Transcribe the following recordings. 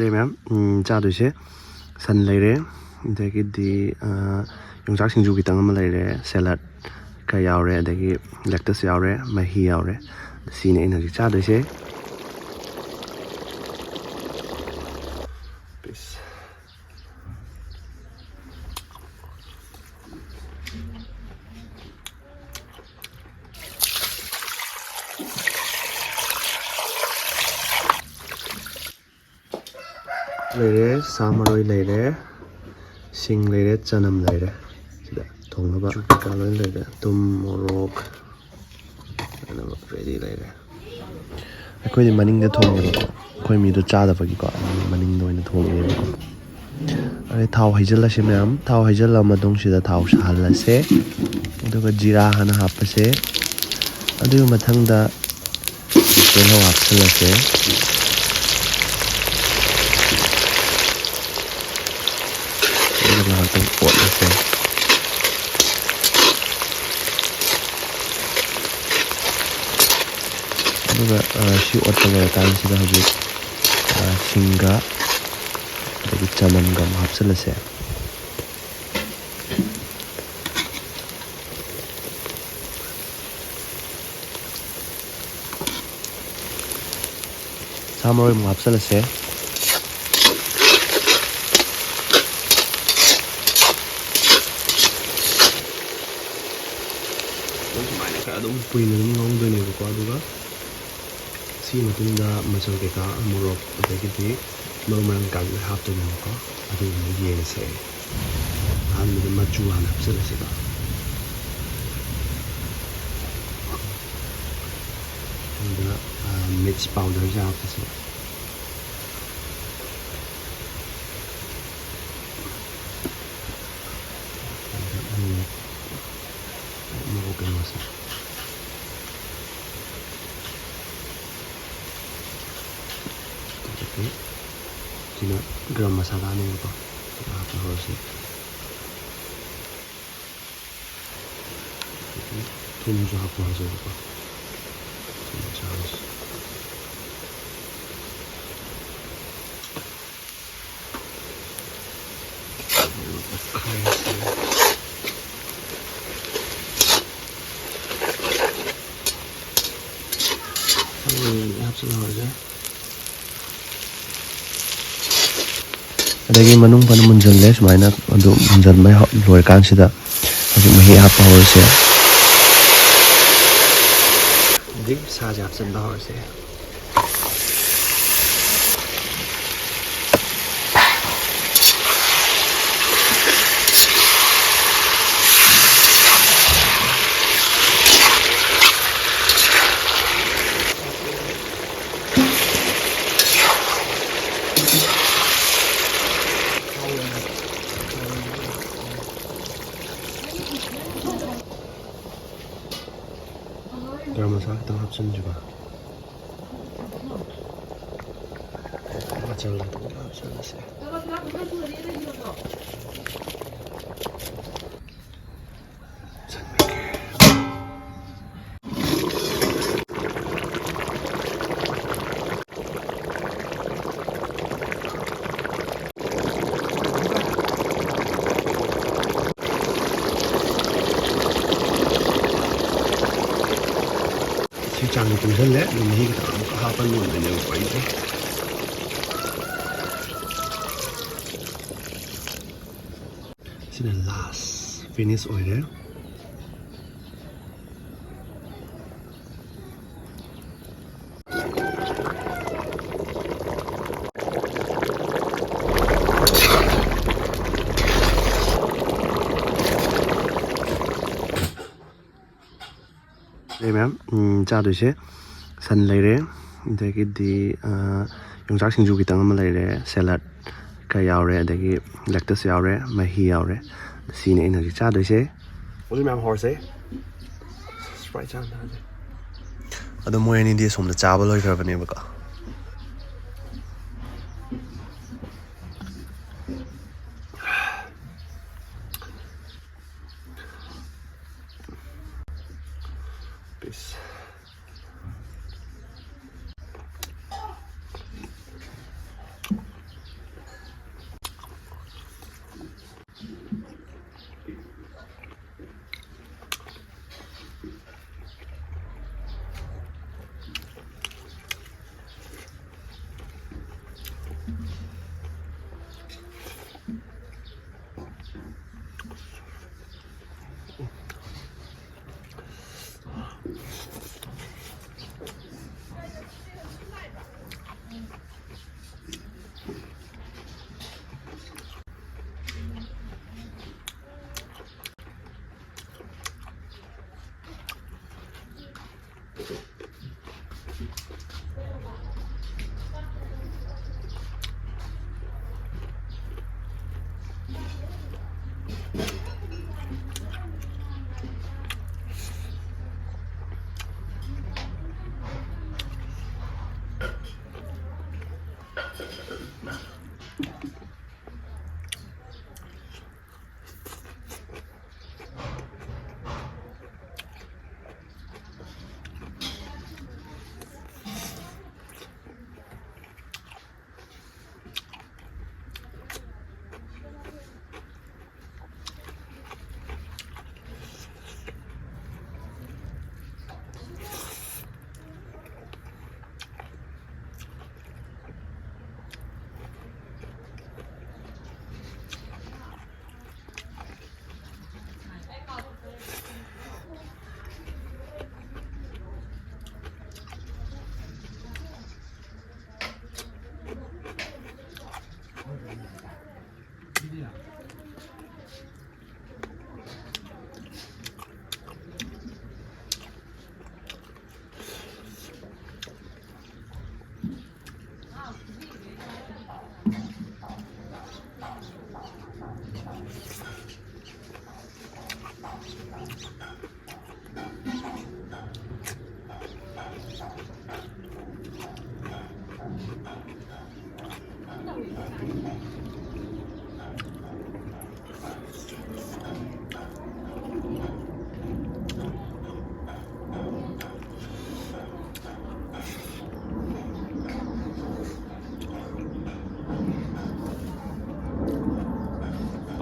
Ma'am, ꯆꯥꯗꯣꯏꯁꯦ ꯁꯟ ꯂꯩꯔꯦ, ꯑꯗꯒꯤꯗꯤ ꯌꯣꯡꯆꯥꯛ ꯁꯤꯡꯖꯨ ꯈꯤꯇꯪ ꯑꯃ ꯂꯩꯔꯦ, ꯁꯦꯂꯠ ꯈꯔ ꯌꯥꯎꯔꯦ, ꯑꯗꯒꯤ ꯂꯦꯛꯇꯁ ꯌꯥꯎꯔꯦ, ꯃꯍꯤ ꯌꯥꯎꯔꯦ. ꯁꯤꯅꯦ ꯑꯩꯅ ꯍꯧꯖꯤꯛ ꯆꯥꯗꯣꯏꯁꯦ. ꯄꯤꯁ. ꯂꯩꯔꯦ, ꯁꯥ ꯃꯔꯣꯏ ꯂꯩꯔꯦ, ꯁꯤꯡ ꯂꯩꯔꯦ, ꯆꯅꯝ ꯂꯩꯔꯦ. ꯁꯤꯗ ꯊꯣꯡꯅꯕ ꯀꯩꯀꯥ ꯂꯣꯏ ꯂꯩꯔꯦ. ꯊꯨꯝ, ꯃꯣꯔꯣꯛ ꯔꯦꯗꯤ ꯂꯩꯔꯦ. ꯑꯩꯈꯣꯏꯗꯤ ꯃꯅꯤꯡꯗ ꯊꯣꯡꯉꯦꯕꯀꯣ, ꯑꯩꯈꯣꯏ ꯃꯤꯗꯣ ꯆꯥꯗꯕꯒꯤꯀꯣ ꯃꯅꯤꯡꯗ ꯑꯣꯏꯅ ꯊꯣꯡꯉꯦꯕꯀꯣ. ꯑꯗꯩ ꯊꯥꯎ ꯍꯩꯖꯤꯜꯂꯁꯤ ꯃꯌꯥꯝ. ꯊꯥꯎ ꯍꯩꯖꯤꯜꯂ ꯃꯇꯨꯡꯁꯤꯗ ꯊꯥꯎ ꯁꯥꯍꯜꯂꯁꯦ, ꯑꯗꯨꯒ ꯖꯤꯔꯥ ꯍꯥꯟꯅ ꯍꯥꯞꯄꯁꯦ. ꯑꯗꯨꯒꯤ ꯃꯊꯪꯗ ꯇꯤꯜꯍꯧ ꯍꯥꯞꯆꯤꯜꯂꯁꯦ. ꯑꯗꯨꯒ ꯉꯥꯏꯍꯥꯛꯇꯪ ꯑꯣꯠꯂꯁꯦ. ꯑꯗꯨꯒ ꯁꯤ ꯑꯣꯠꯄ ꯂꯣꯏꯔꯀꯥꯟꯁꯤꯗ ꯍꯧꯖꯤꯛ ꯁꯤꯡꯒ ꯑꯗꯒꯤ ꯆꯅꯝꯒ ꯑꯃꯨꯛ ꯍꯥꯞꯆꯤꯜꯂꯁꯦ. ꯁꯥ ꯃꯔꯣꯏ ꯑꯃꯨꯛ ꯍꯥꯞꯆꯤꯜꯂꯁꯦ. ꯁꯨꯃꯥꯏꯅ ꯈꯔ ꯑꯗꯨꯝ ꯀꯨꯏꯅ ꯑꯗꯨꯝ ꯉꯧꯗꯣꯏꯅꯦꯕꯀꯣ. ꯑꯗꯨꯒ ꯁꯤ ꯃꯇꯨꯡꯗ ꯃꯆꯜ ꯀꯩꯀꯥ, ꯃꯣꯔꯣꯛ ꯑꯗꯒꯤꯗꯤ ꯃꯔꯨ ꯃꯔꯥꯡ ꯀꯩꯀꯥ ꯂꯣꯏ ꯍꯥꯞꯇꯣꯏꯅꯦꯕꯀꯣ. ꯑꯗꯨꯒꯨꯝꯕ ꯌꯦꯡꯉꯁꯦ. ꯑꯍꯥꯟꯕꯗ ꯃꯆꯨ ꯍꯥꯟꯅ ꯍꯥꯞꯆꯤꯜꯂꯁꯤꯕ. ꯑꯗꯨꯒ ꯃꯤꯔꯆ ꯄꯥꯎꯗꯔꯁꯦ ꯍꯥꯞꯄꯁꯦ. ꯃꯣꯔꯣꯛ ꯀꯩꯅꯣꯁꯦ. ꯑꯗꯒꯤ ꯁꯤꯅ ꯒꯔꯝ ꯃꯁꯥꯂꯥꯅꯦꯕꯀꯣ. ꯁꯤꯗ ꯍꯥꯞꯄ ꯍꯧꯔꯁꯤ. ꯊꯨꯝꯁꯨ ꯍꯥꯞꯄ ꯍꯧꯔꯁꯦꯕꯀꯣ. ꯊꯨꯝ ꯆꯥꯡꯁꯦ. ꯑꯗꯒꯤ ꯃꯅꯨꯡ ꯐꯅ ꯃꯨꯟꯖꯜꯂꯦ. ꯁꯨꯃꯥꯏꯅ ꯑꯗꯨ ꯃꯨꯟꯖꯟꯕ ꯂꯣꯏꯔꯀꯥꯟꯁꯤꯗ ꯍꯧꯖꯤꯛ ꯃꯍꯤ ꯍꯥꯞꯄ ꯍꯧꯔꯁꯦ. ꯍꯧꯖꯤꯛ ꯁꯥꯁꯦ ꯍꯥꯞꯆꯤꯟꯕ ꯍꯧꯔꯁꯦ. ꯒꯔꯝ ꯃꯁꯥꯂꯥ ꯈꯤꯇꯪ ꯍꯥꯞꯆꯤꯟꯁꯤꯕ. ꯃꯆꯜ ꯈꯤꯇꯪ ꯍꯥꯞꯆꯤꯜꯂꯁꯦ. ꯁꯤ ꯆꯥꯡꯗ ꯄꯨꯡꯁꯜꯂꯦ. ꯑꯗꯨ ꯃꯍꯤ ꯈꯤꯇꯪ ꯑꯃꯨꯛ ꯍꯥꯞꯄ ꯂꯣꯟꯗꯣꯏꯅꯦꯕꯀꯣ ꯑꯩꯁꯦ. ꯁꯤꯅ ꯂꯥꯁ ꯐꯤꯅꯤꯁ ꯑꯣꯏꯔꯦ. ꯃꯌꯥꯝ ꯆꯥꯗꯣꯏꯁꯦ ꯁꯟ ꯂꯩꯔꯦ, ꯑꯗꯒꯤꯗꯤ ꯌꯣꯡꯆꯥꯛ ꯁꯤꯡꯖꯨ ꯈꯤꯇꯪ ꯑꯃ ꯂꯩꯔꯦ, ꯁꯦꯂꯠ ꯈꯔ ꯌꯥꯎꯔꯦ, ꯑꯗꯒꯤ ꯂꯦꯛꯇꯁ ꯌꯥꯎꯔꯦ, ꯃꯍꯤ ꯌꯥꯎꯔꯦ. ꯁꯤꯅꯦ ꯑꯩꯅ ꯍꯧꯖꯤꯛ ꯆꯥꯗꯣꯏꯁꯦ. ꯍꯧꯖꯤꯛ ꯃꯌꯥꯝ ꯍꯧꯔꯁꯦ. ꯑꯗꯣ ꯃꯣꯏ ꯑꯅꯤꯗꯤ ꯑꯁꯣꯝꯗ ꯆꯥꯕ ꯂꯣꯏꯈ꯭ꯔꯕꯅꯦꯕꯀꯣ. ꯄꯤꯁ.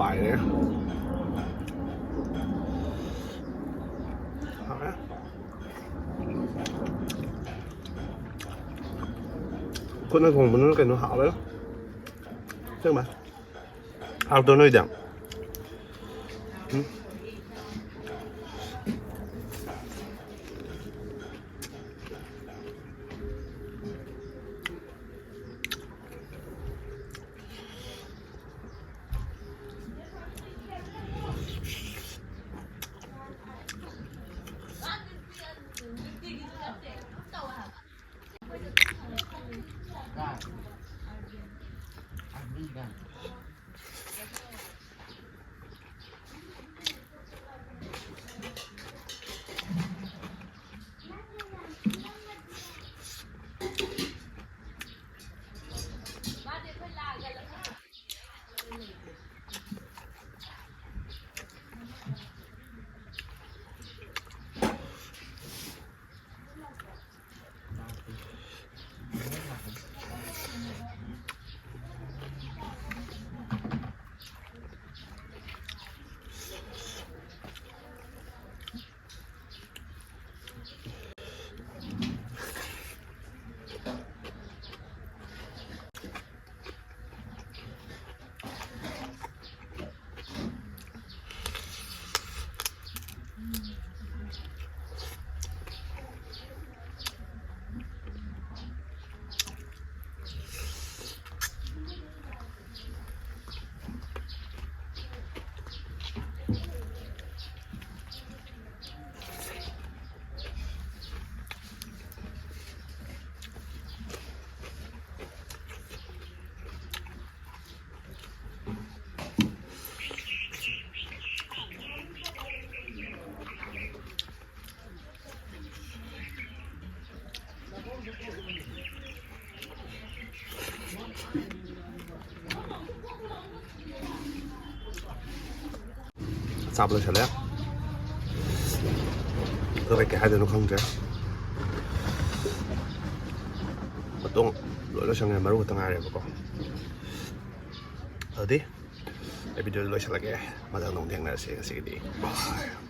ไปเลย好呀คนนั้นคงมันนั่นกัน好了这个吧还有多弄一点差不多吃了，各位给孩子都控制，不动，落咗上嚟咪會等下嚟嗰個。好啲，你邊度落上嚟嘅？我就弄聽啦，食啲。